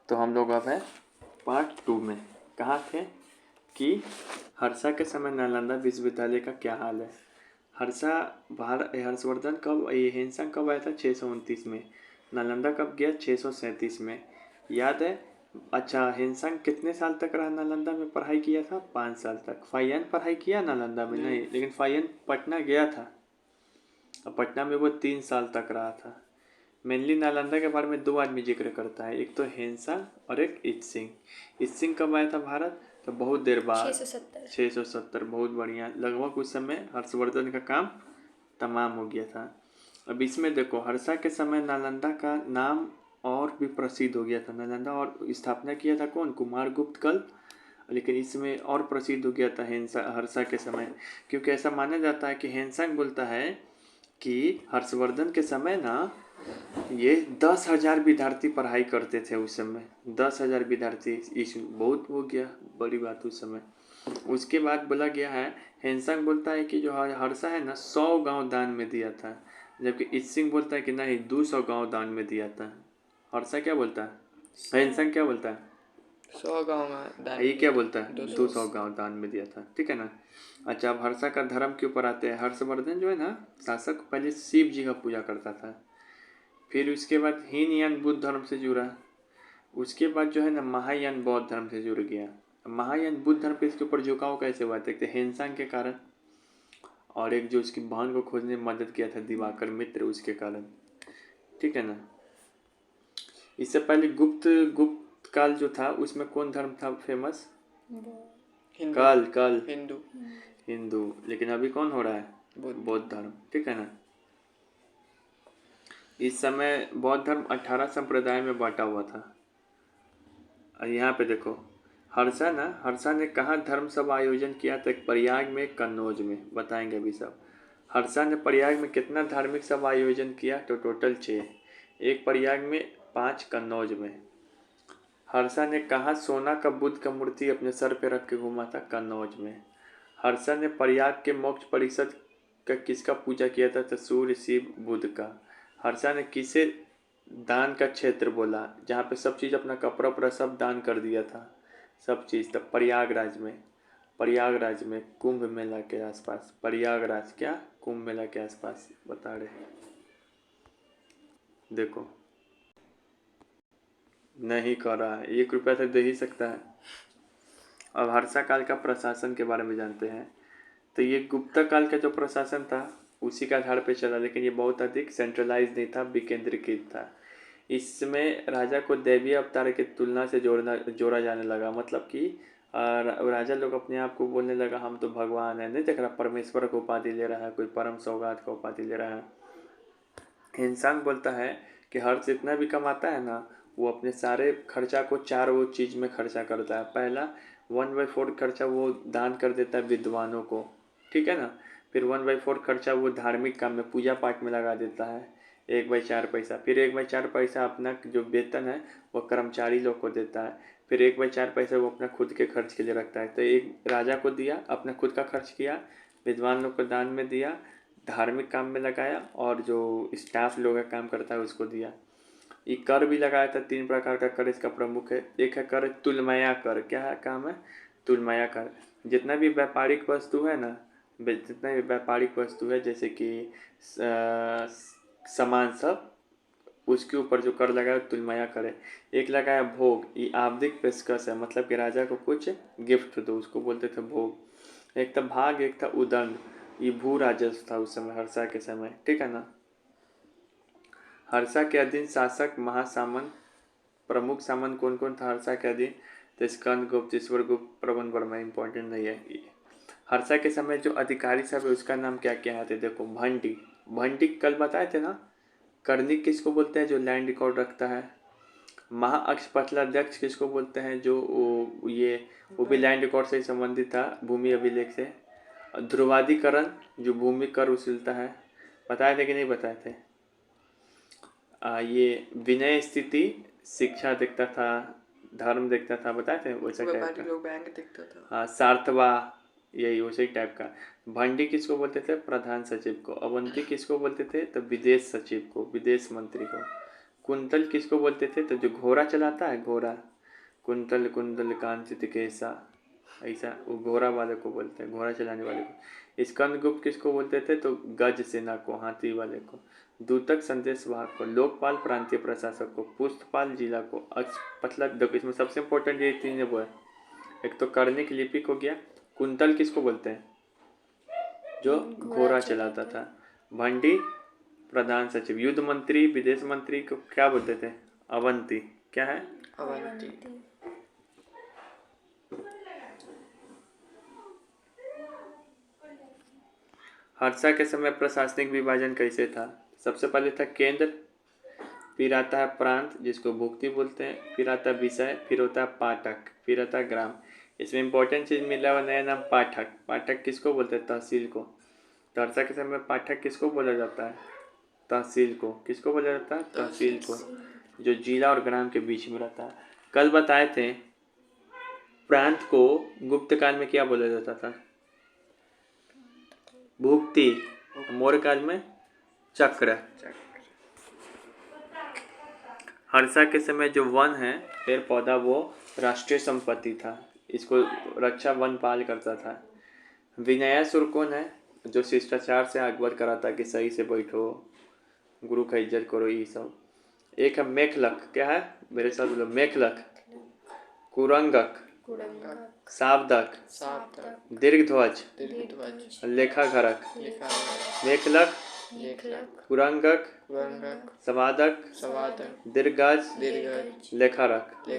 तो हम लोग अब है पार्ट 2 में। कहाँ थे कि हर्षा के समय नालंदा विश्वविद्यालय का क्या हाल है। हर्षवर्धन कब ये हेनसंग कब आया था 629 में। नालंदा कब गया 637 में। याद है। अच्छा, हेनसंग कितने साल तक रहा नालंदा में पढ़ाई किया था? 5 साल तक। फाइयन पढ़ाई किया नालंदा में? नहीं, लेकिन फाइयन पटना गया था और पटना में वो 3 साल तक रहा था। मेनली नालंदा के बारे में 2 आदमी जिक्र करता है, एक तो हेनसंग और एक इत्सिंग। इत्सिंग कब आया था भारत? तो बहुत देर बाद 670। बहुत बढ़िया। लगभग उस समय हर्षवर्धन का काम तमाम हो गया था। अब इसमें देखो, हर्षा के समय नालंदा का नाम और भी प्रसिद्ध हो गया था। नालंदा और स्थापना किया था कौन? कुमारगुप्त कल। लेकिन इसमें और प्रसिद्ध हो गया था हर्षा के समय, क्योंकि ऐसा माना जाता है कि हेनसंग बोलता है कि हर्षवर्धन के समय ना ये 10,000 विद्यार्थी पढ़ाई करते थे उस समय। 10,000 विद्यार्थी, इस बहुत हो गया, बड़ी बात उस समय। उसके बाद बोला गया है, हेनसंग बोलता है कि जो हर्षा है ना 100 गांव दान में दिया था, जबकि इत्सिंग बोलता है कि नहीं 200 गांव दान में दिया था। हर्षा क्या बोलता है? हेनसंग क्या बोलता है? 100 गाँव में दान ये में क्या दिया बोलता है? 200 200 गांव दान में दिया था। ठीक है ना। अच्छा, अब हर्षा का धर्म के ऊपर आते हैं। हर्षवर्धन जो है ना शासक, पहले शिव जी का पूजा करता था, फिर उसके बाद हीनयान बुद्ध धर्म से जुड़ा, उसके बाद जो है ना महायान बौद्ध धर्म से जुड़ गया। महायान बुद्ध धर्म पे इसके ऊपर झुकाव कैसे हुआ? देखते हेनसंग के कारण, और एक जो उसकी बहन को खोजने में मदद किया था दिवाकर मित्र, उसके कारण। ठीक है ना। इससे पहले गुप्त काल जो था उसमें कौन धर्म था फेमस? कल हिंदू। लेकिन अभी कौन हो रहा है? बौद्ध धर्म। ठीक है ना। इस समय बौद्ध धर्म 18 संप्रदाय में बांटा हुआ था। और यहाँ पे देखो, हर्षा ने कहाँ धर्म सभा आयोजन किया था? प्रयाग में, कन्नौज में। बताएंगे अभी सब। हर्षा ने प्रयाग में कितना धार्मिक सभा आयोजन किया? तो टोटल 6। एक प्रयाग में, 5 कन्नौज में। हर्षा ने कहाँ सोना का बुद्ध का मूर्ति अपने सर पे रख के घूमा था? कन्नौज में। हर्षा ने प्रयाग के मोक्ष परिषद का किसका पूजा किया था? तो सूर्य, शिव, बुद्ध का। हर्षा ने किसे दान का क्षेत्र बोला? जहाँ पे सब चीज़, अपना कपड़ा उपड़ा सब दान कर दिया था, सब चीज़। तब प्रयागराज में कुंभ मेला के आसपास। प्रयागराज क्या? कुंभ मेला के आसपास बता रहे। देखो, नहीं कर रहा है। 1 रुपया तो दे ही सकता है। अब हर्षा काल का प्रशासन के बारे में जानते हैं। तो ये गुप्ता काल का जो प्रशासन था उसी का आधार पे चला, लेकिन ये बहुत अधिक सेंट्रलाइज नहीं था, विकेंद्रीकृत था। इसमें राजा को दैवीय अवतार की तुलना से जोड़ा जाने लगा। मतलब कि राजा लोग अपने आप को बोलने लगा हम तो भगवान है। नहीं देख रहा, परमेश्वर को उपाधि ले रहा है, कोई परम सौगात का उपाधि ले रहा है। इंसान बोलता है कि हर्ष जितना भी कमाता है ना, वो अपने सारे खर्चा को 4 वो चीज़ में खर्चा करता है। पहला 1/4 खर्चा वो दान कर देता है विद्वानों को। ठीक है ना। फिर 1/4 खर्चा वो धार्मिक काम में, पूजा पाठ में लगा देता है, 1/4 पैसा। फिर 1/4 पैसा अपना जो वेतन है वो कर्मचारी लोग को देता है। फिर 1/4 पैसा वो अपना खुद के खर्च के लिए रखता है। तो एक राजा को दिया, अपना खुद का खर्च किया, विद्वान लोग को दान में दिया, धार्मिक काम में लगाया, और जो स्टाफ लोग का काम करता है उसको दिया। ये कर भी लगाया था। 3 प्रकार का कर इसका प्रमुख है। एक है कर तुलमया कर। क्या है काम है? तुलमया कर। जितना भी व्यापारिक वस्तु है ना, जितना भी व्यापारिक वस्तु है, जैसे कि सामान सब, उसके ऊपर जो कर लगाया तुलमया कर है। एक लगाया भोग। ये आवधिक पेशकश है, मतलब कि राजा को कुछ गिफ्ट दो, उसको बोलते थे भोग। एक था भाग, एक था उदंड। ये भू राजस्व था उस समय, हर्षा के समय। ठीक है ना। हर्षा के अधीन शासक महासामंत, प्रमुख सामंत कौन कौन था हर्षा के अधीन? तो स्कंद गुप्त, ईश्वर गुप्त, प्रबंध वर्मा। इंपॉर्टेंट नहीं है। हर्षा के समय जो अधिकारी सब है उसका नाम क्या क्या है? देखो, भंडी कल बताए थे ना। कर्णिक किसको बोलते हैं? जो लैंड रिकॉर्ड रखता है। महाअक्षपटलाध्यक्ष किसको बोलते हैं? जो वो भी लैंड रिकॉर्ड से संबंधित था, भूमि अभिलेख से। ध्रुवाधिकरण जो भूमि कर वसूलता है। बताए थे कि नहीं बताए थे? ये विनय स्थिति शिक्षा देखता था, धर्म देखता था। बताए थे वैसा टाइप का। लोग बैंक देखता था। हाँ, सार्थवा, यही उसी टाइप का। भंडी किसको बोलते थे? प्रधान सचिव को। अवंती किसको बोलते थे? तो विदेश सचिव को, विदेश मंत्री को। कुंतल किसको बोलते थे? तो जो घोड़ा चलाता है, घोड़ा, कुंतल कुंतल कांचित केसा, ऐसा वो घोड़ा वाले को बोलते हैं, घोड़ा चलाने वाले को। स्कंदगुप्त किसको बोलते थे? तो गज सेना को, हाथी वाले को। दूतक संदेशवाहक को। लोकपाल प्रांतीय प्रशासक को। पुष्पपाल जिला को। मतलब देखो इसमें सबसे इम्पोर्टेंट ये तीन वो है। एक तो कर्णिक लिपिक हो गया। कुंतल किसको बोलते हैं? जो घोड़ा चलाता था। भंडी प्रधान सचिव। युद्ध मंत्री, विदेश मंत्री को क्या बोलते थे? अवंती। क्या है? अवंती। हर्षा के समय प्रशासनिक विभाजन कैसे था? सबसे पहले था केंद्र, फिर आता है प्रांत जिसको भुक्ति बोलते हैं, फिर आता है विषय, फिर होता है पाठक, फिर आता है ग्राम। इसमें इंपॉर्टेंट चीज मिला हुआ नया नाम पाठक। पाठक किसको बोलते हैं? तहसील को। तो हर्षा के समय पाठक किसको बोला जाता है? तहसील को। किसको बोला जाता है? तहसील को, जो जिला और ग्राम के बीच में रहता है। कल बताए थे प्रांत को गुप्त काल में क्या बोला जाता था? भुक्ति। मौर्य काल में चक्र। हर्षा के समय जो वन है, पेड़ पौधा, वो राष्ट्रीय संपत्ति था। इसको रक्षा वनपाल करता था। विनयासुर कौन है? जो शिष्टाचार से अवगत कराता कि सही से बैठो, गुरु का इज्जत करो, ये सब। एक है मेखलक। क्या है? मेरे साथ बोलो, मेखलक। कुरंगक, सावदक, दीर्घध्वज, लेखाघरक। मेखलक, कुरंगक, सवादक, दीर्घज, लेखारक।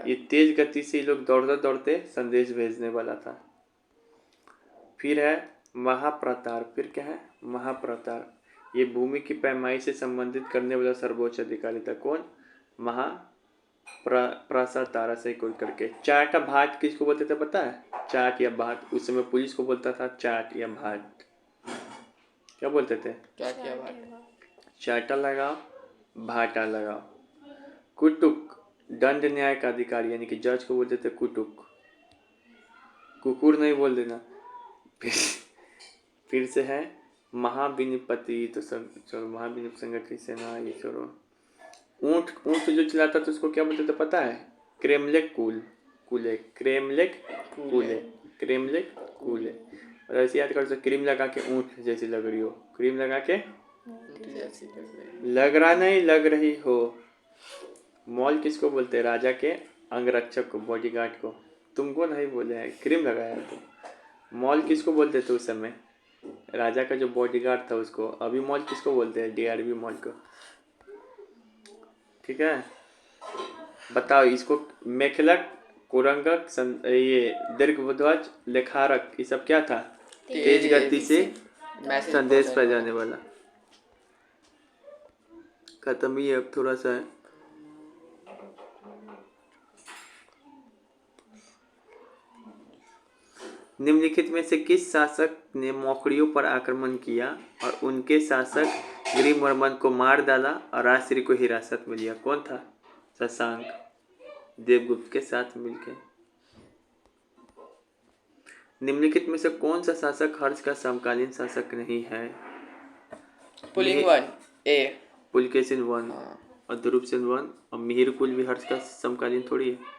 ये तेज गति से लोग दौड़ते दौड़ते संदेश भेजने वाला था। फिर है महाप्रतार। फिर क्या है? महाप्रतार। ये भूमि की पैमाई से संबंधित करने वाला सर्वोच्च अधिकारी था। कौन? प्रसातारा से कोई करके। चाट भाट किसको बोलते थे पता है? चाट या भाट। उस समय पुलिस को बोलता था चाट या भाट। क्या बोलते थे? चाटा लगाओ, भाटा लगाओ। कुटुक दंड न्याय का अधिकारी यानी कि जज को बोलते थे कुटुक। कुकुर नहीं बोल देना। फिर से है महाविनिपति। तो सब चलो, महाविनिप संगठित सेना, ये छोड़ो। ऊंट जो चलाता था उसको क्या बोलते थे पता है? क्रेमलेक कूल कूले। क्रेमलेक कूले, क्रेमलेक कूले। और ऐसे याद कर, क्रीम लगा के ऊंट जैसी लग रही हो, क्रीम लगा के लग रहा नहीं, लग रही हो। मॉल किसको बोलते हैं? राजा के अंगरक्षक को, बॉडीगार्ड को। तुमको नहीं बोले हैं, क्रीम लगाया तो। मॉल किसको बोलते थे उस समय? राजा का जो बॉडीगार्ड था उसको। अभी मॉल किसको बोलते हैं? डीआरबी मॉल को। ठीक है, बताओ इसको। मेखलक, कुरंगक, ये दीर्घध्वज, लेखारक, ये सब क्या था? तेज गति से संदेश भेजने वाला। खत्म ही है, अब थोड़ा सा है। निम्नलिखित में से किस शासक ने मौखड़ियों पर आक्रमण किया और उनके शासक गिरिवर्मन को मार डाला और राजश्री को हिरासत में लिया? कौन था? शशांक, देवगुप्त के साथ मिलकर। निम्नलिखित में से कौन सा शासक हर्ष का समकालीन शासक नहीं है? पुलिंग वन ए, पुलकेशिन वन और ध्रुवसेन वन और मिहिरकुल भी हर्ष का समकालीन थोड़ी है।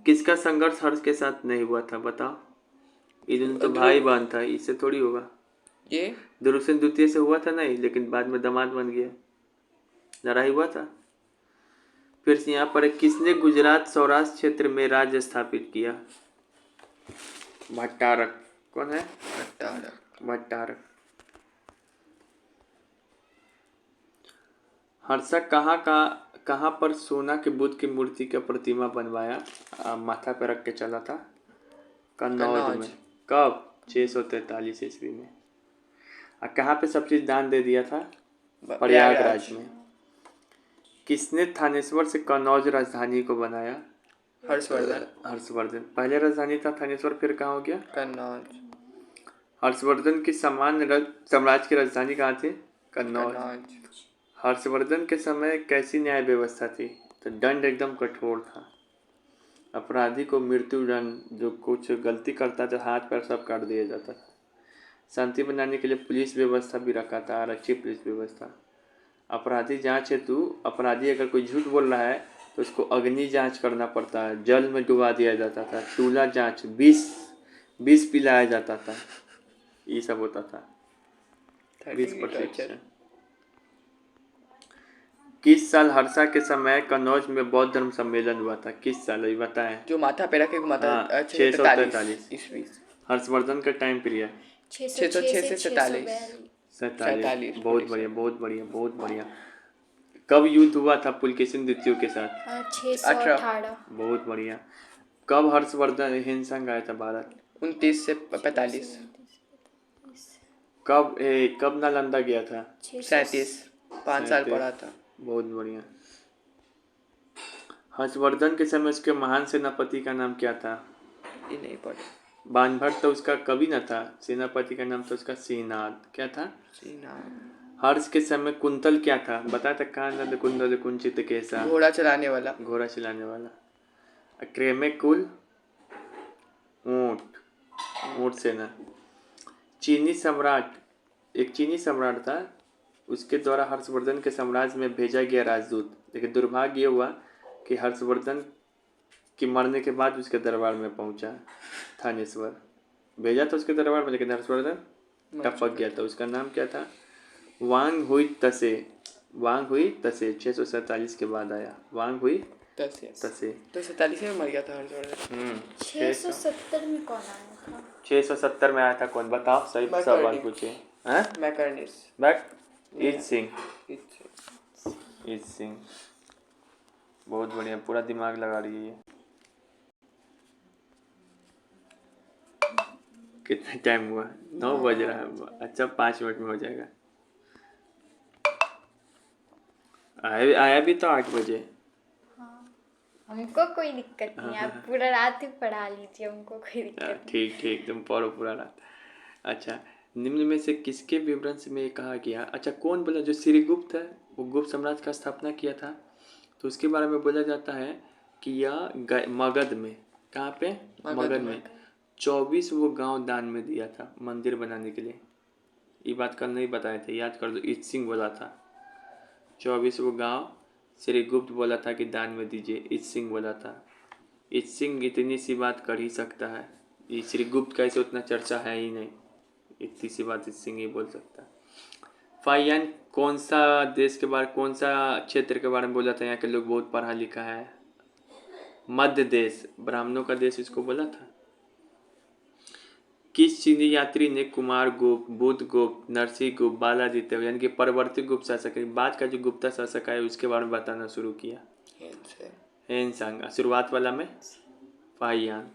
किसका संघर्ष हर्ष के साथ नहीं हुआ था? बताओ। इधर तो भाई बहन था, इससे थोड़ी होगा। ये ध्रुवसेन द्वितीय से हुआ था नहीं, लेकिन बाद में दामाद बन गया, लड़ाई हुआ था। फिर से यहाँ पर किसने गुजरात सौराष्ट्र क्षेत्र में राज्य स्थापित किया? भट्टारक। कौन है? भट्टारक। हर्षा कहाँ पर सोना के बुद्ध की मूर्ति का प्रतिमा बनवाया, माथा पे रख के चला था? कन्नौज में। कब? 643 ईस्वी में। और कहाँ पे सब चीज दान दे दिया था? प्रयागराज में। किसने थानेश्वर से कन्नौज राजधानी को बनाया? हर्षवर्धन। पहले राजधानी था थानेश्वर, फिर कहाँ हो गया? कन्नौज। हर्षवर्धन की सामान्य साम्राज्य की राजधानी कहाँ थी? कन्नौज। हर्षवर्धन के समय कैसी न्याय व्यवस्था थी? तो दंड एकदम कठोर था। अपराधी को मृत्यु दंड, जो कुछ गलती करता था हाथ पैर सब काट दिया जाता था। शांति बनाने के लिए पुलिस व्यवस्था भी रखा था, आरक्षी पुलिस व्यवस्था। अपराधी जांच हेतु अपराधी अगर कोई झूठ बोल रहा है तो उसको अग्नि जांच करना पड़ता है, जल में डुबा दिया जाता था, चूल्हा जांच, विष पिलाया जाता था, ये सब होता था। 20 प्रशिक्षण। किस साल हर्षा के समय कन्नौज में बौद्ध धर्म सम्मेलन हुआ था? किस साल ये बताएं? जो माथा पे रखे घुमाता हाँ, अच्छा 643 ईस्वी। हर्षवर्धन का टाइम पीरियड 606 से 47। 47। बहुत बढ़िया, बहुत बढ़िया, बहुत बढ़िया। कब युद्ध हुआ था पुलकेशिन द्वितीय के साथ? 618। बहुत बढ़िया। कब हर्षवर्धन हिंसा आया था भारत? 29 से 45। कब नालंदा गया था? 37। 5 साल 37। पढ़ा था। बहुत बढ़िया। हर्षवर्धन के समय उसके महान सेनापति का नाम क्या था? ये नहीं पढ़े। बाणभट्ट तो उसका कवि न था, सेनापति का नाम था उसका श्रीनाथ। क्या था? श्रीनाथ। हर्ष के समय कुंतल क्या था? बताया था, कानद कुंडल कुंचित केसा, घोड़ा चलाने वाला। घोड़ा चलाने वाला। क्रेमेकुल ऊंट, ऊंट सेना। चीनी सम्राट, एक चीनी सम्राट था, उसके द्वारा हर्षवर्धन के साम्राज्य में भेजा गया राजदूत, लेकिन दुर्भाग्य हुआ कि हर्षवर्धन के मरने के बाद उसके दरबार में पहुंचा थानेश्वर। भेजा था उसके दरबार में, लेकिन हर्षवर्धन टपक गया था। उसका नाम क्या था? वांग हुई तसे। वांग हुई तसे 647 के बाद आया। वांग हुई तसे। तो 47 में मर गया था हर्षवर्धन। 670 में कौन आया था? 670 में आया था कौन? बताओ, सही सवाल पूछे। मैकर्निस। ईद सिंह। ईद सिंह। बहुत बढ़िया, पूरा दिमाग लगा रही है। कितना टाइम हुआ? 9 बज रहा है। अच्छा, 5 मिनट में हो जाएगा। आया भी तो 8 बजे। हाँ, हमको कोई दिक्कत नहीं, आप पूरा रात ही पढ़ा लीजिए, हमको कोई दिक्कत नहीं। ठीक, तुम पढ़ो पूरा रात। अच्छा, निम्न में से किसके विवरण में ये कहा गया? अच्छा, कौन बोला? जो श्रीगुप्त है, वो गुप्त साम्राज्य का स्थापना किया था, तो उसके बारे में बोला जाता है कि यह मगध में, कहाँ पे? मगध में 24 वो गांव दान में दिया था मंदिर बनाने के लिए। ये बात कल नहीं बताए थे, याद कर दो। ईद सिंह बोला था 24 वो गांव श्रीगुप्त बोला था कि दान में दीजिए। ईद सिंह बोला था। ईद सिंह इतनी सी बात कर ही सकता है, ये श्रीगुप्त का ऐसे उतना चर्चा है ही नहीं, इतनी सी बात ईद सिंह ही बोल सकता है। फाइयान कौन सा देश के बारे, कौन सा क्षेत्र के बारे में बोला था? यहाँ के लोग बहुत पढ़ा लिखा है। मध्य देश, ब्राह्मणों का देश इसको बोला था। किस चीनी यात्री ने कुमार गुप्त, बुद्ध गुप्त, नरसिंह गुप्त, बालादित्य यानी कि परवर्ती गुप्त शासक है, बाद का जो गुप्ता शासक है उसके बारे में बताना शुरू किया? हेनसांग। शुरुआत वाला में फाहियान।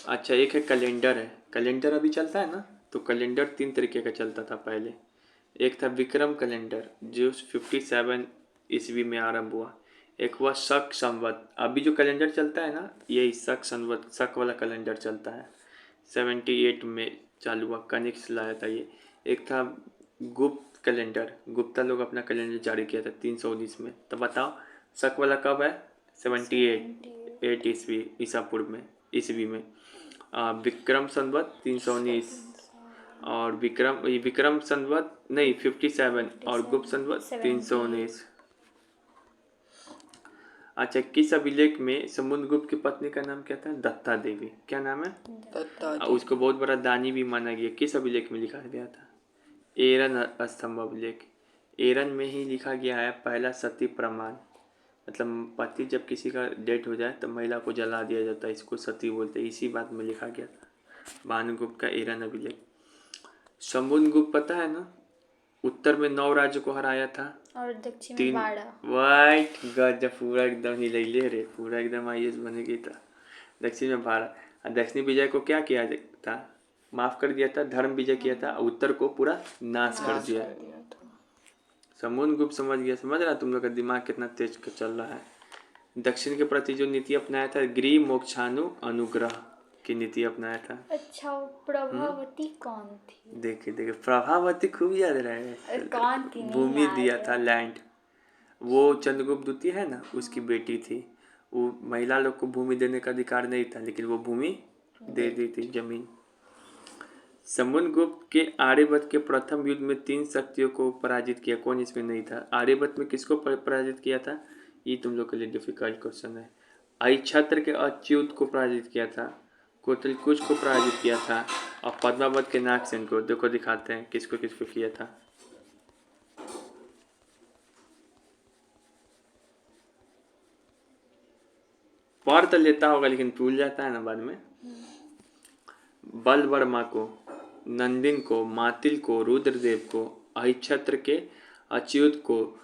अच्छा, एक है कैलेंडर है। कैलेंडर अभी चलता है ना, तो कैलेंडर 3 तरीके का चलता था पहले। एक था विक्रम कैलेंडर जो 57 ईस्वी में आरंभ हुआ। एक हुआ शक संवत। अभी जो कैलेंडर चलता है ना, यही शक संवत, शक वाला कैलेंडर चलता है। 78 में चालू हुआ, कनिष्क लाया था ये। एक था गुप्त कैलेंडर, गुप्ता लोग अपना कैलेंडर जारी किया था 319 में। तो बताओ शक वाला कब है? 78 ईस्वी में। विक्रम संवत 319 और विक्रम संवत नहीं 57 और गुप्त संवत 319। अच्छा, किस अभिलेख में समुद्रगुप्त की पत्नी का नाम क्या था? दत्ता देवी। क्या नाम है? दत्ता। उसको बहुत बड़ा दानी भी माना गया। किस अभिलेख में लिखा गया था? एरन स्तंभ अभिलेख। एरन में ही लिखा गया है पहला सती प्रमाण। मतलब पति जब किसी का डेथ हो जाए तो महिला को जला दिया जाता है, इसको सती बोलते हैं। इसी बात में लिखा गया था भानुगुप्त का एरन अभिलेख। समुद्रगुप्त पता है ना, उत्तर में 9 राज्य को हराया था और दक्षिण में 12। वाइट गजब, पूरा एकदम हिलैले रे, पूरा एकदम IAS बनेगी था। दक्षिण में 12। दक्षिणी विजय को क्या किया था? माफ कर दिया था, धर्म विजय किया था। उत्तर को पूरा नाश कर दिया। समुद्रगुप्त समझ गया। समझ रहा तुम लोग का दिमाग कितना तेज चल रहा है। दक्षिण के प्रति जो नीति अपनाया था, गृह मोक्षानु अनुग्रह की नीति अपनाया था। अच्छा, वो प्रभावती कौन थी? देखिए प्रभावती खूब याद रहे। कौन थी? भूमि दिया था, लैंड। वो चंद्रगुप्त द्वितीय है ना, उसकी बेटी थी। वो महिला लोग को भूमि देने का अधिकार नहीं था, लेकिन वो भूमि दे दी थी, जमीन। समुद्रगुप्त के आर्यभट्ट के प्रथम युद्ध में 3 शक्तियों को पराजित किया, कौन इसमें नहीं था? आर्यभट्ट में किसको पराजित किया था? ये तुम लोग के लिए डिफिकल्ट क्वेश्चन है। अहिच्छत्र के अच्युत को पराजित किया था, कोतलकुच को पराजित किया था, और पद्मावत के नागसेन को। देखो दिखाते हैं किसको किसको किया था। पढ़ तो लेता होगा लेकिन भूल जाता है ना बाद में। बलवर्मा को, नंदिन को, मातिल को, रुद्रदेव को, अहिच्छत्र के अच्युत को,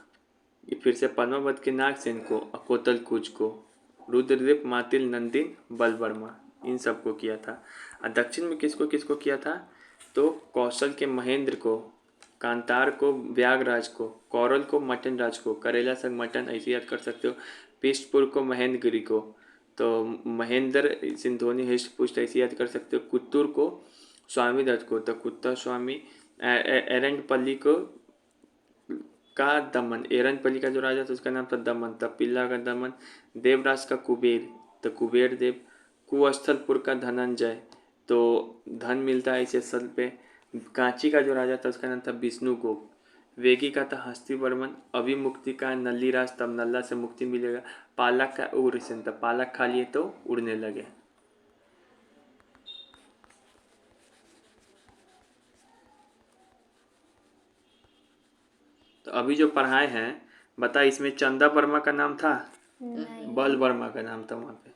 फिर से पद्मावत के नागसेन को, कोतलकुच को। रुद्रदेव, मातिल, नंदिन, बलवर्मा, इन सबको किया था। और दक्षिण में किसको किसको किया था? तो कौशल के महेंद्र को, कांतार को व्यागराज को, कौरल को मटन राज को, करेला संग मटन ऐसे याद कर सकते हो। पिष्टपुर को महेंद्रगिरी को, तो महेंद्र सिंधोनी हिष्ट पुष्ट ऐसे याद कर सकते हो। कुत्तूर को स्वामी दत्त को, तो कुत्ता स्वामी। एरंडपल्ली को का दमन, एरंडपल्ली का जो राजा था उसका नाम था दमन, तब पिल्ला का दमन। देवराज का कुबेर, तो कुबेर देव। कुअस्थलपुर का धनंजय, तो धन मिलता है इसे स्थल पे। कांची का जो राजा था उसका नाम था विष्णुगुप्त। वेगी का था हस्तिवर्मन। अभिमुक्ति का नल्लीराज, तब नल्ला से मुक्ति मिलेगा। पालक का उग्रसेन, तब पालक खा लिए तो उड़ने लगे। तो अभी जो पढ़ाए हैं बता, इसमें चंदा वर्मा का नाम था, नहीं। बल वर्मा का नाम था वहाँ पे।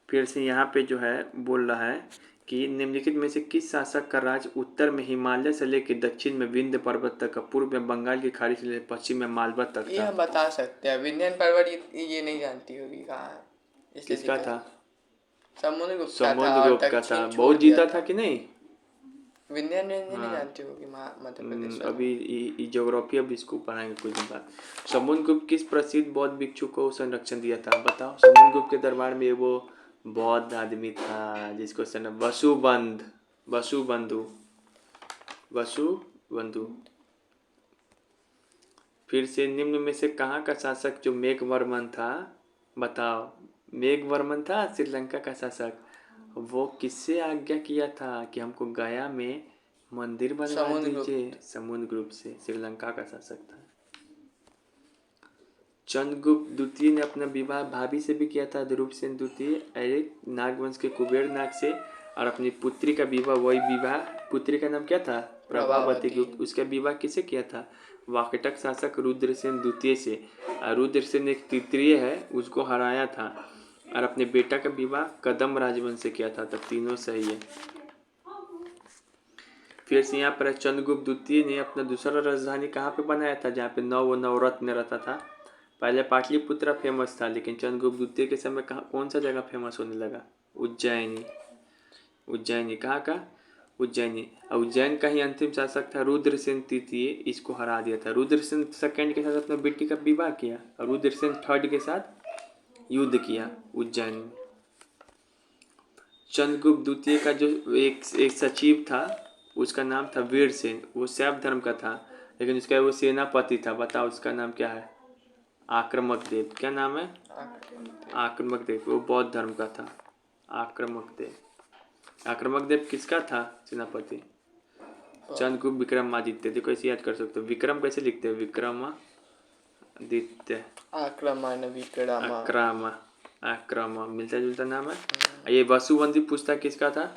फिर से यहाँ पे जो है बोल रहा है कि निम्नलिखित में से किस शासक का राज उत्तर में हिमालय से लेकर दक्षिण में विंध्य पर्वत तक, पूर्व में बंगाल की खाड़ी से लेकर पश्चिम में मालवा तक ये था? हम बता सकते हैं। विंध्य पर्वत ये नहीं जानती होगी कहाँ है, इसलिए किसका दिक्कत। था? समुद्रगुप्त का था, और समुद्रगुप्त का दक्षिण था। छोड़ बहुत दिया जीता था। था कि नहीं? विंध्य नहीं हाँ। जानती होगी मध्य प्रदेश वाला। अभी ज्योग्राफी अब इसको पढ़ाएंगे कुछ दिन बाद। समुद्रगुप्त किस प्रसिद्ध बौद्ध भिक्षु को संरक्षण दिया था? बताओ। समुद्रगुप्त के दरबार में वो बौद्ध आदमी था जिसको वसुबंधु। फिर से निम्न में से कहाँ का शासक जो मेघवर्मन था? बताओ। मेघवर्मन था श्रीलंका का शासक। वो किससे आज्ञा किया था कि हमको गया में मंदिर बनवा दीजिए? समुद्रगुप्त से। श्रीलंका का शासक था। चंद्रगुप्त द्वितीय ने अपना विवाह भाभी से भी किया था, ध्रुवसेन द्वितीय, नागवंश के कुबेर नाग से। और अपनी पुत्री का विवाह, वही विवाह, पुत्री का नाम क्या था? प्रभावती गुप्त। उसका विवाह किसे किया था? वाकटक शासक रुद्रसेन द्वितीय से। और रुद्रसेन एक तृतीय है, उसको हराया था। और अपने बेटा का विवाह कदम राजवंश से किया था। तब तीनों सही है। फिर से यहाँ पर चंद्रगुप्त द्वितीय ने अपना दूसरा राजधानी कहाँ पे बनाया था? जहाँ पे नवरत्न रहता था। पहले पाटलिपुत्र फेमस था, लेकिन चंद्रगुप्त द्वितीय के समय कौन सा जगह फेमस होने लगा? उज्जैनी। कहाँ का? उज्जैनी। और उज्जैन का ही अंतिम शासक था रुद्रसेन तृतीय, इसको हरा दिया था। रुद्रसेन सेकंड के साथ अपना बेटी का विवाह किया, और रुद्रसेन थर्ड के साथ युद्ध किया उज्जैन में। चंद्रगुप्त द्वितीय का जो एक सचिव था उसका नाम था वीरसेन। वो शैव धर्म का था, लेकिन उसका वो सेनापति था। बताओ उसका नाम क्या है? आक्रमक देव। क्या नाम है? आक्रमक देव। वो बौद्ध धर्म का था। आक्रमक देव किसका था सेनापति? चंद्रगुप्त विक्रमादित्य। देखो ऐसे याद कर सकते हो। विक्रम कैसे लिखते हैं? विक्रमादित्य। आक्रमा मिलता जुलता नाम है। ये वसुबंधु पूछता किसका था?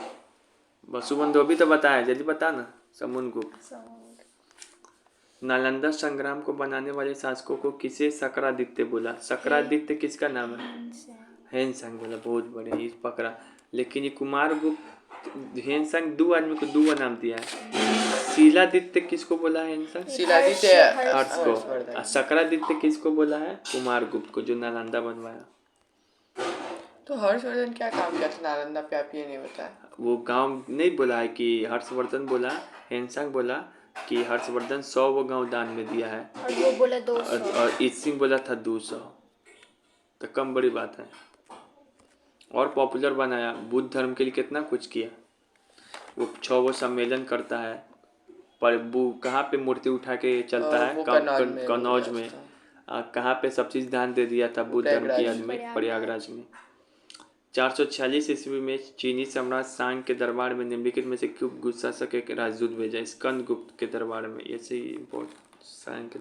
वसुबंधु अभी तो बताया, जल्दी बता ना। समुद्रगुप्त। नालंदा संग्राम को बनाने वाले शासकों को किसे शकरादित्य बोला? शकरादित्य किसका नाम है? हेनसंग बोला। बहुत बढ़िया, ये पकड़ा। लेकिन ये कुमारगुप्त हेनसंग दो आदमी को दो नाम दिया है। शिलादित्य किसको बोला है? हेनसंग हर्ष को। और शकरादित्य किसको बोला है? कुमारगुप्त को, जो नालंदा बनवाया। तो हर्षवर्धन क्या काम किया था नालंदा पे, आप ये नहीं बताया? वो गांव नहीं बोला है कि हर्षवर्धन बोला, हेनसंग बोला कि हर्षवर्धन 100 वो गांव दान में दिया है, और वो बोला 200, और ईसिंग बोला था 200। तो कम बड़ी बात है। और पॉपुलर बनाया, बुद्ध धर्म के लिए कितना कुछ किया। वो 6 वो सम्मेलन करता है, पर वो कहाँ पे मूर्ति उठा के चलता है? कनौज में। कहाँ पे सब चीज़ दान दे दिया था बुद्ध धर्म की याद में? प्रयागराज में। 446 ईस्वी में चीनी सम्राट सांग के दरबार में निम्नलिखित में से क्यों गुप्त शासक एक राजदूत भेजा? स्कंद गुप्त के दरबार में। ऐसे ही बहुत सांग के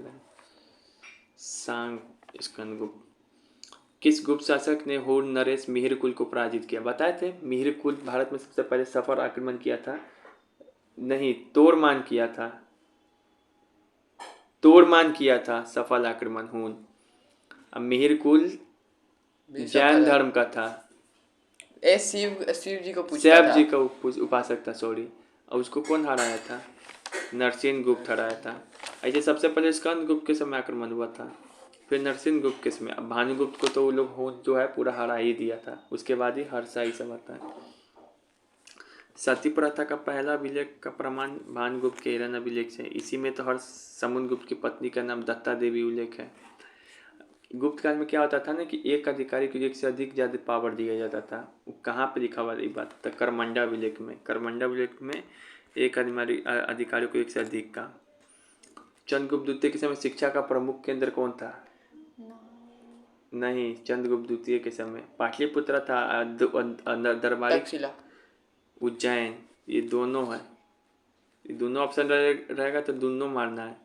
सांग स्कंद गुप्त। किस गुप्त शासक ने हुर नरेश मिहिर कुल को पराजित किया? बताए थे मिहिर कुल भारत में सबसे पहले सफल आक्रमण किया था, नहीं तोड़मान किया था, तोड़मान किया था सफल आक्रमण हून। अब मिहिर कुल भी जैन सफल है। धर्म का था, शिव जी को पूछता शैव था। जी का उपासक था, सॉरी। और उसको कौन हराया था? नरसिंह गुप्त हराया था। ऐसे सबसे पहले स्कंद गुप्त के समय आक्रमण हुआ था, फिर नरसिंह गुप्त के समय। अब भानुगुप्त को तो वो लोग हो जो है पूरा हरा ही दिया था, उसके बाद ही हर्षा ही सब आता है। सती प्रथा का पहला अभिलेख का प्रमाण भानुगुप्त के हिरन अभिलेख से। इसी में तो हर समुद्रगुप्त की पत्नी का नाम दत्ता देवी उल्लेख है। गुप्त काल में क्या होता था ना कि एक अधिकारी को एक से अधिक ज़्यादा पावर दिया जाता था। वो कहाँ पे लिखा हुआ है ये बात? तो करमंडा अभिलेख में। करमंडा अभिलेख में एक अधिकारी को एक से अधिक का। चंद्रगुप्त द्वितीय के समय शिक्षा का प्रमुख केंद्र कौन था? नहीं, चंद्रगुप्त द्वितीय के समय पाटलिपुत्र था, दरबारी तक्षशिला। उज्जैन। ये दोनों है, ये दोनों ऑप्शन रहेगा तो दोनों मारना है।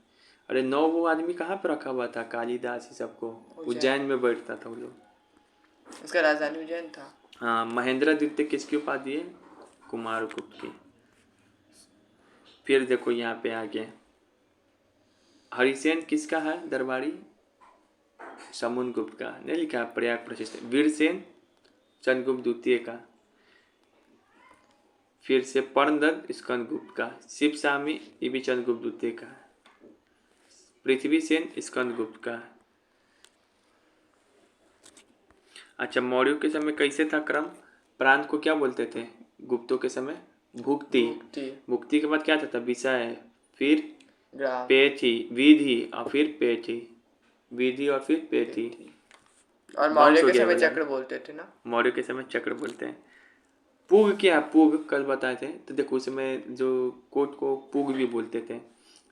अरे 9 वो आदमी कहाँ पे रखा हुआ था? कालिदास ही सबको उज्जैन में बैठता था वो लोग। उसका राजधानी उज्जैन था। हाँ, महेंद्र द्वितीय किसकी उपाधि है? कुमारगुप्त की। फिर देखो यहाँ पे आगे हरिसेन किसका है दरबारी? समुद्रगुप्त का। नहीं लिखा है प्रयाग प्रशिष्ट। वीरसेन चंद्रगुप्त द्वितीय का। फिर से पर्णदत्त स्कंदगुप्त का। शिव स्वामी ये भी चंद्रगुप्त द्वितीय का। पृथ्वीसेन स्कंदगुप्त का। अच्छा, मौर्यों के समय कैसे था क्रम? प्रांत को क्या बोलते थे गुप्तों के समय? भुक्ति। भुक्ति के बाद क्या था? विषय, फिर पेथी, विधि और फिर पेथी। विधि और फिर पेथी। और मौर्य के समय चक्र बोलते थे ना? मौर्य के समय चक्र बोलते हैं। पुग क्या? पुग कल बताए थे। तो देखो उसमें जो कोट को पुग भी बोलते थे।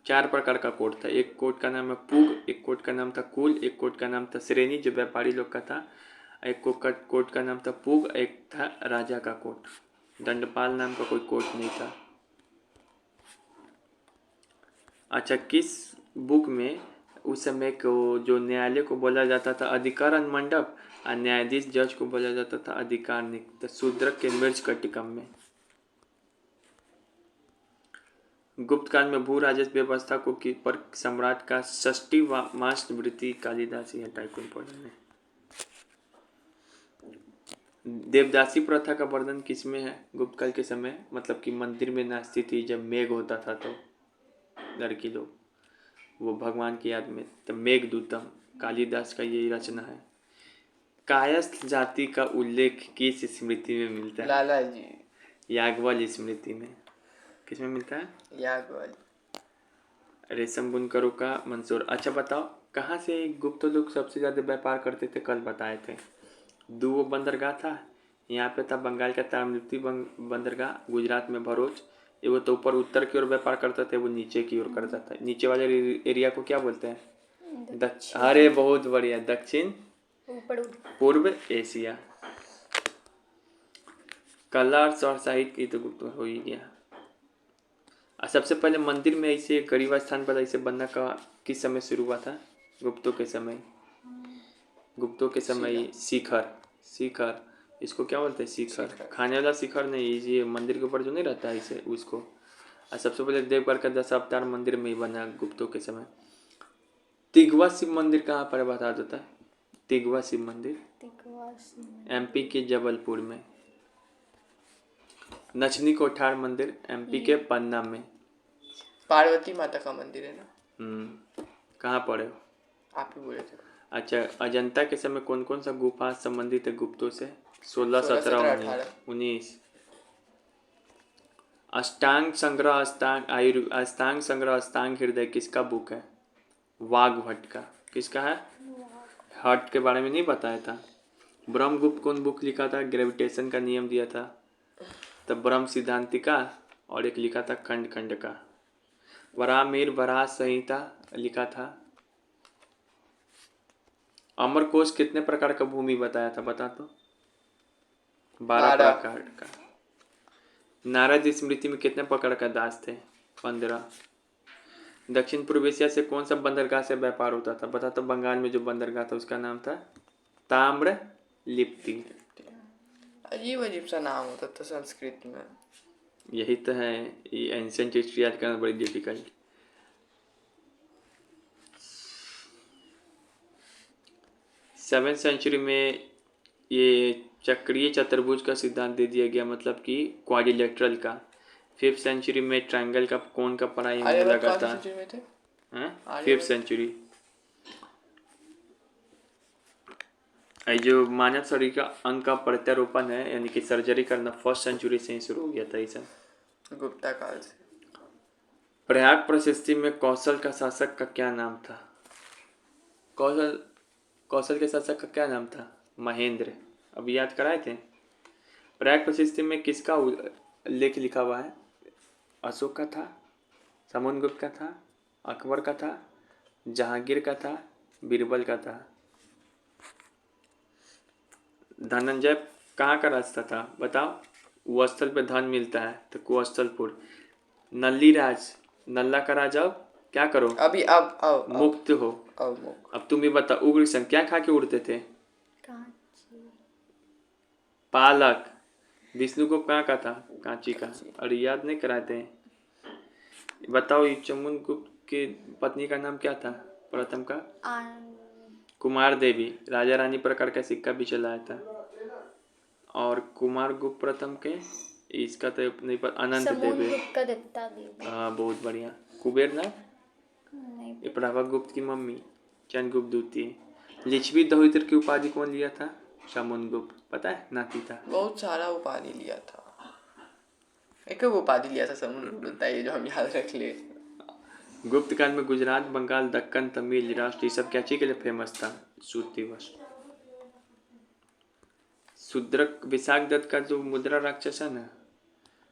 4 प्रकार का कोट था। एक कोट का नाम है पुग, एक कोट का नाम था कुल, एक कोट का नाम था श्रेणी जो व्यापारी लोग का था, एक कोट का नाम था पुग, एक था राजा का कोट। दंडपाल नाम का कोई कोट नहीं था। अच्छा, किस बुक में उस समय को जो न्यायालय को बोला जाता था अधिकरण मंडप और न्यायाधीश जज को बोला जाता था अधिकारनिक? तो शूद्रक के मिर्च कटिकम में। गुप्त काल में भू राजस्व व्यवस्था को पर सम्राट का 60 मास वृत्ति कालिदासी है टाइकोन में। देवदासी प्रथा का वर्णन किसमें है गुप्त काल के समय? मतलब कि मंदिर में नाचती थी जब मेघ होता था तो लड़की लोग, वो भगवान की याद में। तो मेघदूतम कालिदास का यही रचना है। कायस्थ जाति का उल्लेख किस स्मृति में मिलता है? लाला जी। याज्ञवल्क्य स्मृति में। किसमें मिलता है? याज्ञवल्क्य। रेशम बुनकरों का मंसूर। अच्छा बताओ, कहाँ से गुप्त लोग सबसे ज़्यादा व्यापार करते थे? कल बताए थे। 2 बंदरगाह था। यहाँ पे था बंगाल का तामिलनाडु बंदरगाह, गुजरात में भरूच। ये वो तो ऊपर उत्तर की ओर व्यापार करता था, वो नीचे की ओर करता था। नीचे वाले एरिया को क्या बोलते हैं? अरे बहुत बढ़िया, दक्षिण पूर्व एशिया। कला और साहित्य की तो गुप्त हो ही गया। सबसे पहले मंदिर में ऐसे गरीब स्थान पर ऐसे बनना का किस समय शुरू हुआ था? गुप्तों के समय। गुप्तों के समय शिखर, इसको क्या बोलते हैं? शिखर। खाने वाला शिखर नहीं, ये मंदिर के ऊपर जो नहीं रहता है इसे, उसको। और सबसे पहले देवगढ़ का 10 अवतार मंदिर में ही बना गुप्तों के समय। तिगवा शिव मंदिर कहाँ पर बता देता है? तिगवा शिव मंदिर एमपी के जबलपुर में। नचनी कोठार मंदिर एमपी के पन्ना में। पार्वती माता का मंदिर है ना? कहाँ पड़े हो? आप ही बोले थे। अच्छा, अजंता के समय कौन कौन सा गुफा संबंधित है गुप्तों से? 16, 17, 19। अष्टांग संग्रह अष्टांग हृदय किसका बुक है? वाग्भट का। किसका है? हट के बारे में नहीं बताया था। ब्रह्मगुप्त कौन बुक लिखा था? ग्रेविटेशन का नियम दिया था। तब ब्रह्म सिद्धांतिका, और एक लिखा था खंड खंड का। वराहमिहिर वराह संहिता लिखा था। अमरकोश कितने प्रकार का भूमि बताया था? बता तो। 12 12। प्रकार का। नारद स्मृति में कितने प्रकार का दास थे? 15। दक्षिण पूर्व एशिया से कौन सा बंदरगाह से व्यापार होता था? बता तो। बंगाल में जो बंदरगाह था उसका नाम था ताम्र लिप्ति। अजीब अजीब सा नाम होता था संस्कृत में। यही तो है, ये एंशियंट हिस्ट्री याद करना बड़ी डिफिकल्ट। 7th सेंचुरी में ये चक्रीय चतुर्भुज का सिद्धांत दे दिया गया, मतलब कि क्वाड्रिलेटरल का। 5th सेंचुरी में ट्रायंगल का कोण का पढ़ाई होने आर्यभट्ट लगा कौन सी था। सेंचुरी में थे? हाँ, 5th आर्यभट्ट। सेंचुरी। जो मानव शरीर का अंग का प्रत्यारोपण है यानी कि सर्जरी करना 1st सेंचुरी से ही शुरू हो गया था ये सब। गुप्ता काल से। प्रयाग प्रशस्ति में कौशल का शासक का क्या नाम था? कौशल के शासक का क्या नाम था? महेंद्र। अभी याद कराए थे। प्रयाग प्रशस्ति में किसका लेख लिखा हुआ है? अशोक का था, समुद्रगुप्त का था, अकबर का था, जहांगीर का था, बीरबल का था। धनंजय कहाँ का रास्ता था? बताओ। कुस्थल पे धन मिलता है तो कुस्थलपुर। नल्ली राज, नल्ला का राजा अब क्या करो? अभी अब मुक्त हो। अब मुक्त। अब तुम ही बताओ, उग्रसेन क्या खा के उड़ते थे? कांची। पालक। विष्णु को कहाँ का था? कांची का। और याद नहीं कराते हैं। बताओ, ये चमुंडगुप्त की पत्नी का नाम क्या था? प्रथम का कुमार देवी। राजा रानी प्रकार का सिक्का भी चलाया था। और कुमार गुप्त प्रथम के इसका तो नहीं पता। अनंत देवी। समुद्रगुप्त का दत्ता देवी। हाँ, बहुत बढ़िया। कुबेर ना, नहीं ये प्रभागुप्त की मम्मी चंद्रगुप्त द्वितीय। लिच्छवी दहित्र की उपाधि कौन लिया था? समुद्रगुप्त। पता है? नाती था। बहुत सारा उपाधि लिया था। एक उपाधि लिया था समुद्रगुप्त, बताइए जो हम याद रख ले। गुप्त काल में गुजरात, बंगाल, दक्कन, तमिल राष्ट्र ये सब क्या चीज के लिए फेमस था? सूत दिवस। शूद्रक विशाख दत्त का जो मुद्रा राक्षस है ना,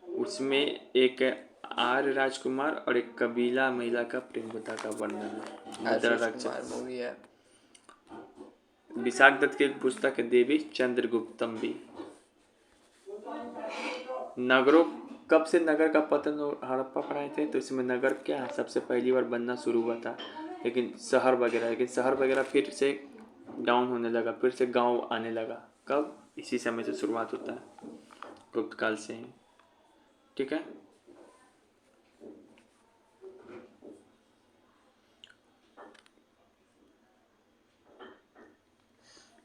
उसमें एक आर्य राजकुमार और एक कबीला महिला का प्रेम कथा का वर्णन है। मुद्रा राक्षस मूवी है। विशाख दत्त की एक पुस्तक है देवी चंद्रगुप्तम भी। नगरों कब से नगर का पतन और हड़प्पा पढ़ाए थे तो इसमें नगर क्या सबसे पहली बार बनना शुरू हुआ था, लेकिन शहर वगैरह फिर से डाउन होने लगा, फिर से गांव आने लगा। कब? इसी समय से शुरुआत होता है, गुप्त काल से ही। ठीक है।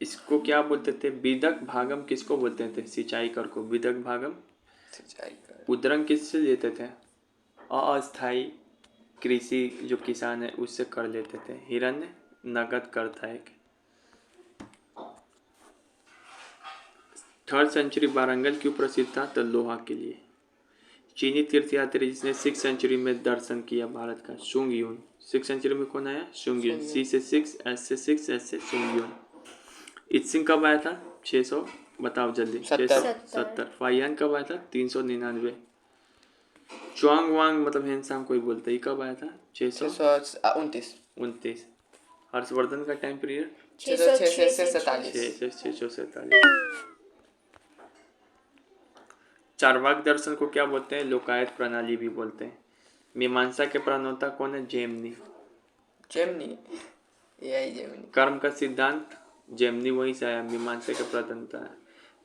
इसको क्या बोलते थे? विदक भागम किसको बोलते थे? सिंचाई कर को विदक भागम। सिंचाई कर। उद्रंग किससे लेते थे? अस्थायी कृषि जो किसान है उससे कर लेते थे। हिरण्य नगद कर था एक। 3rd सेंचुरी वारंगल क्यों प्रसिद्ध था? तो लोहा के लिए। चीनी तीर्थयात्री जिसने 6th सेंचुरी में दर्शन किया भारत का, सुंग यून। 6th सेंचुरी में कौन आया? सुंग यून। सी से 6, एस से 6, एस से सुंग यून। इत्सिंग कब आया था? 600। बताओ जल्दी। 670। फाइयान कब आया था? 399। च्वांग वांग मतलब हेनसांग कोई बोलते ही कब आया था? 629। हर्षवर्धन का टाइम पीरियड 647। चार्वाक दर्शन को क्या बोलते हैं? लोकायत प्रणाली भी बोलते हैं। मीमांसा के प्रणेता कौन है? जेमिनी। कर्म का सिद्धांत जेमिनी वहीं से आया, मीमांसा के प्रणेता है।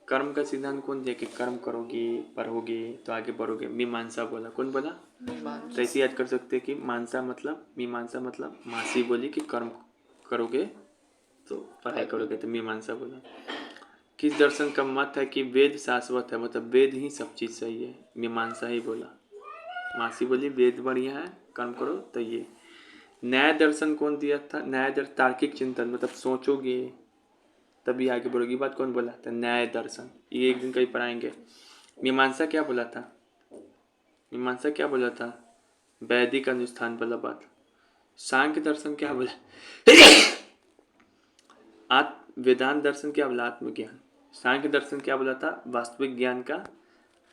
कर्म का सिद्धांत कौन दिया कि कर्म करोगे पढ़ोगे तो आगे बढ़ोगे? मीमांसा बोला। कौन बोला? तो ऐसे याद कर सकते कि मानसा मतलब मीमांसा मतलब मासी बोली कि कर्म करोगे तो पढ़ाई करोगे, तो मीमांसा बोला। किस दर्शन का मत है कि वेद शाश्वत है, मतलब वेद ही सब चीज़ सही है? मीमांसा ही बोला। मासी बोली वेद बढ़िया है, कर्म करो तो ये। न्याय दर्शन कौन दिया था? न्याय दर्शन तार्किक चिंतन, मतलब सोचोगे तभी आगे बढ़ोगी, बात कौन बोला था? न्याय दर्शन। ये एक दिन कहीं पढ़ाएंगे। मीमांसा क्या बोला था? मीमांसा क्या बोला था? वैदिक अनुष्ठान वाला बात। सांख्य दर्शन क्या बोला? वेदांत दर्शन क्या बोला? आत्मज्ञान। सांख्य दर्शन क्या बोला था? वास्तविक ज्ञान का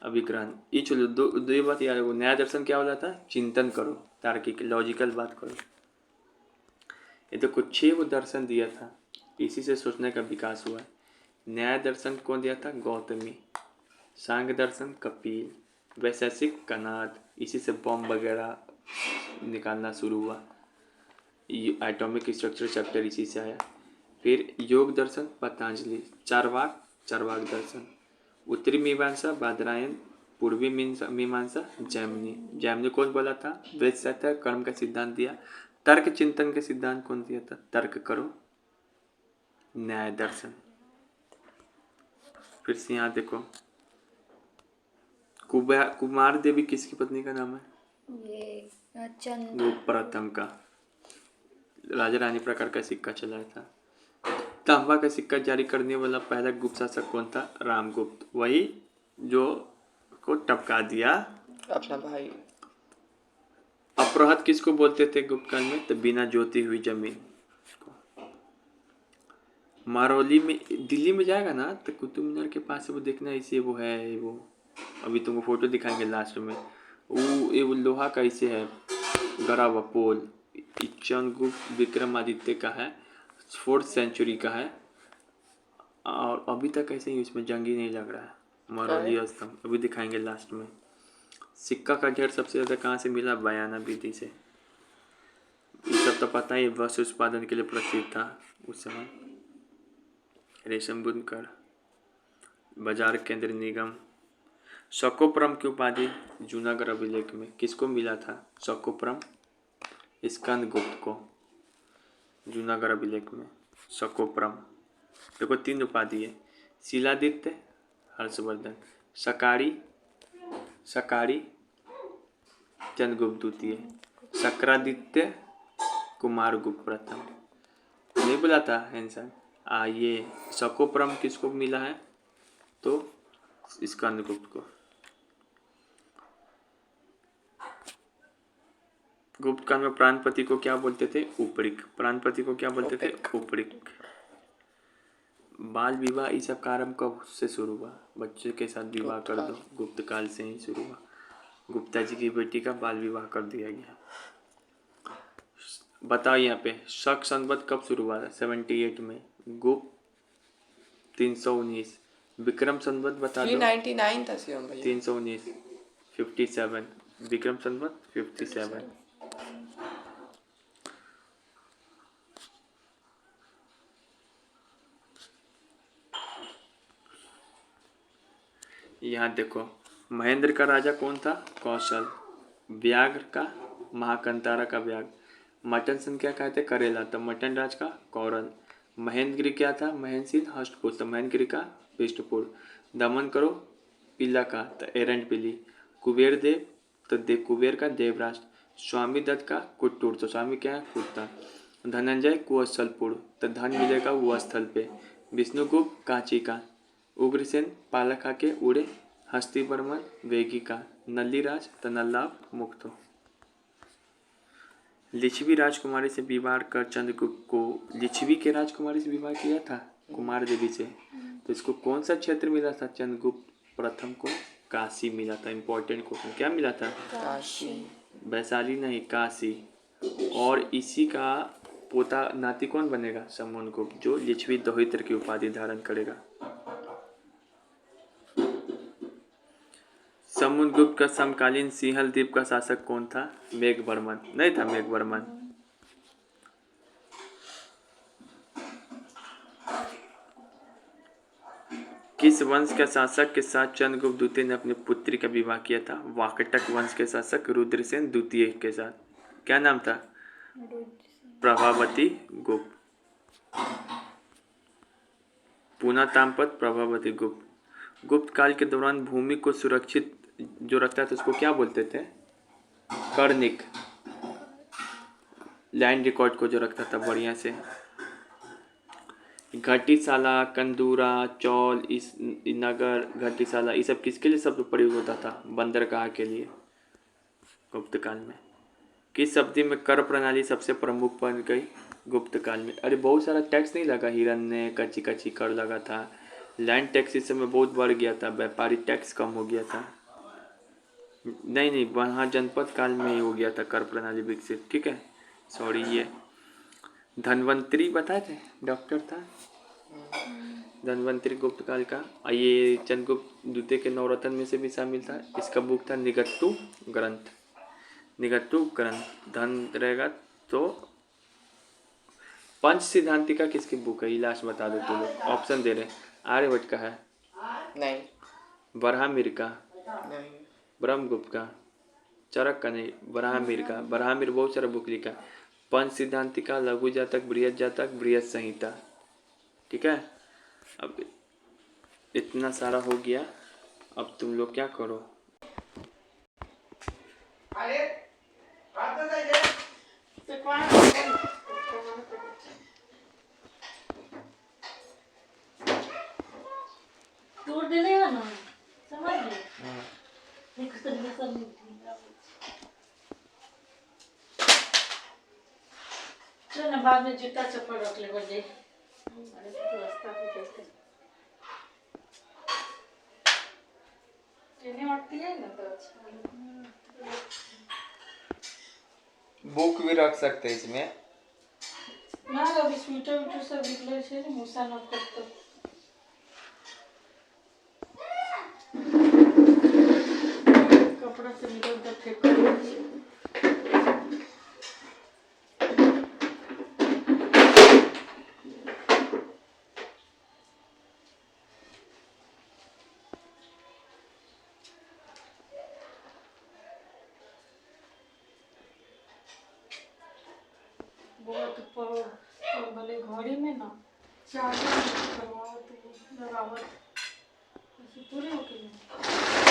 अभिग्रहण। ये चलो दो बात याद रखो। न्याय दर्शन क्या बोला था? चिंतन करो, तार्किक लॉजिकल बात करो। ये तो कुछ 6 वो दर्शन दिया था, इसी से सोचने का विकास हुआ है। न्याय दर्शन कौन दिया था? गौतमी। सांख्य दर्शन कपिल, वैशेषिक कनाद, इसी से बम वगैरह निकालना शुरू हुआ। एटॉमिक स्ट्रक्चर चैप्टर इसी से आया। फिर योग दर्शन पतंजलि, चार्वाक दर्शन, उत्तरी मीमांसा बादरायण, पूर्वी मीमांसा जैमिनी। जैमिनी कौन बोला था? वैश्य कर्म का सिद्धांत दिया। तर्क चिंतन के सिद्धांत कौन दिया था? तर्क करो, न्याय दर्शन। फिर से यहाँ देखो, कुमार देवी किसकी पत्नी का नाम है? ये चंद वो प्रथम का राजा रानी प्रकार का सिक्का चलाया था। तांबा का सिक्का जारी करने वाला पहला गुप्त शासक कौन था? रामगुप्त, वही जो को टपका दिया अपना भाई। अपराध किसको बोलते थे गुप्त काल में? तो बिना जोती हुई जमीन। मारौली में, दिल्ली में जाएगा ना तो कुतुब मीनार के पास वो देखना, इसे वो है, वो अभी तुमको फोटो दिखाएंगे लास्ट में। वो लोहा का इसे है गड़ा हुआ पोल, चंद्रगुप्त विक्रमादित्य का है, 4th सेंचुरी का है, और अभी तक ऐसे ही उसमें जंग ही नहीं लग रहा है। मरौली स्तंभ अभी दिखाएंगे लास्ट में। सिक्का का ढेर सबसे ज़्यादा कहाँ से मिला? बयाना विधि से। ये सब तो पता ही, वस्त्र उत्पादन के लिए प्रसिद्ध था उस समय। रेशम बुनकर, बाजार केंद्र निगम। शकोप्रम की उपाधि जूनागढ़ अभिलेख में किसको मिला था? शकोप्रम स्कंदगुप्त को, जूनागढ़ अभिलेख में शकोप्रम। देखो 3 उपाधि है, शिलादित्य हर्षवर्धन, सकारी चंद्रगुप्त द्वितीय, शक्रादित्य कुमारगुप्त प्रथम। नहीं बोला था आंसर? ये शकोप्रम किसको मिला है? तो स्कंदगुप्त को। गुप्त काल में प्राणपति को क्या बोलते थे? उपरिक। प्राणपति को क्या बोलते थे? उपरिक। बाल विवाह ये सब कार्य कब से शुरू हुआ? बच्चे के साथ विवाह कर दो, गुप्त काल से ही शुरू हुआ। गुप्ता जी की बेटी का बाल विवाह कर दिया गया। बताओ यहाँ पे शक संवत कब शुरू हुआ था? 78 में। गुप्त 319। विक्रम संवत बता दो। 399 था शिवम भैया। 319 57। विक्रम संवत 57। यहाँ देखो, महेंद्र का राजा कौन था? कौशल। व्याघ्र का महाकंतारा का व्याघ्र। मटन संख्या क्या थे? करेला। तो मटन राज का कौरल। महेंद्रगिरी क्या था? महेंद्रसिंह हष्टपुर। तो महेंद्रगिरी का पृष्ठपुर। दमन करो पिल्ला का, तो एरंट पिली। कुबेर देव, तो कुबेर का देवराष्ट्र। स्वामी दत्त का कुट्टूर। तो स्वामी क्या है? कुत्ता। धनंजय कुस्थलपुर, तो धन मिलेगा वो स्थल पे। विष्णुगुप्त कांची का। उग्रसेन पाला खा के उड़े। हस्तिवर्मन वेगी का। नल्लीराज तो नल्लाभ मुक्त हो। लिच्छवी राजकुमारी से विवाह कर चंद्रगुप्त को लिच्छवी के राजकुमारी से विवाह किया था कुमार देवी से। तो इसको कौन सा क्षेत्र मिला था चंद्रगुप्त प्रथम को? काशी मिला था। इंपॉर्टेंट क्वेश्चन, क्या मिला था? काशी। वैशाली नहीं, काशी। और इसी का पोता नाती कौन बनेगा? समुद्रगुप्त, जो लिच्छवी दोहित्र की उपाधि धारण करेगा। समुद्रगुप्त का समकालीन सिंहल द्वीप का शासक कौन था? मेघवर्मन। नहीं था मेघवर्मन। किस वंश के शासक के साथ चंद्रगुप्त द्वितीय ने अपनी पुत्री का विवाह किया था? वाकटक वंश के शासक रुद्रसेन द्वितीय के साथ। क्या नाम था? प्रभावती गुप्त। पूना तामपत प्रभावती गुप्त। गुप्त काल के दौरान भूमि को सुरक्षित जो रखता था उसको क्या बोलते थे? कर्णिक। लैंड रिकॉर्ड को जो रखता था बढ़िया से। घटीशाला, कंदूरा, चौल, इस नगर, घटीशाला, ये सब किसके लिए शब्द प्रयोग होता था? बंदरगाह के लिए गुप्त काल में। किस अवधि में कर प्रणाली सबसे प्रमुख बन गई? गुप्त काल में। अरे बहुत सारा टैक्स नहीं लगा, हिरण्य कच्ची कच्ची कर लगा था। लैंड टैक्स इस समय बहुत बढ़ गया था, व्यापारी टैक्स कम हो गया था। नहीं, वहाँ जनपद काल में ही हो गया था कर प्रणाली विकसित। ठीक है, सॉरी। ये धन्वंतरी बताए थे, डॉक्टर था। धन्वंतरि गुप्त काल का। ये चंद्रगुप्त द्वितीय के नवरत्न में से भी शामिल था। इसका बुक था निघट्टू ग्रंथ। निघट्टू ग्रंथ धन रहेगा तो पंच सिद्धांतिका किसकी बुक है? ये लास्ट बता दो तुम लोग, ऑप्शन दे रहे। आर्यभट्ट का है, नहीं बरहामिर का, नहीं ब्रह्मगुप्त का, चरक का नहीं, बरहामिर का। बरहामिर बहुत सारा बुक लिखा है। पंच सिद्धांतिका, लघु जातक, बृहत संहिता। ठीक है, अब इतना सारा हो गया। अब तुम लोग क्या करो? तोड़ देगा ना, समझ लो। एक तरीके से चलो ना, बाद में जूता चप्पल रख ले बजे। अरे तो रास्ता पे कैसे ट्रेनें आती है ना तो अच्छा। बुक भी रख सकते हैं इसमें। ना अभी स्वेटर उटर सब निकले छे ने, मूसा न करतो। कपड़ा से इधर उधर फेंक दे। बहुत ऊपर भले घड़ी में ना चार्जर करवाओ तो लगावत ऐसे पूरे होके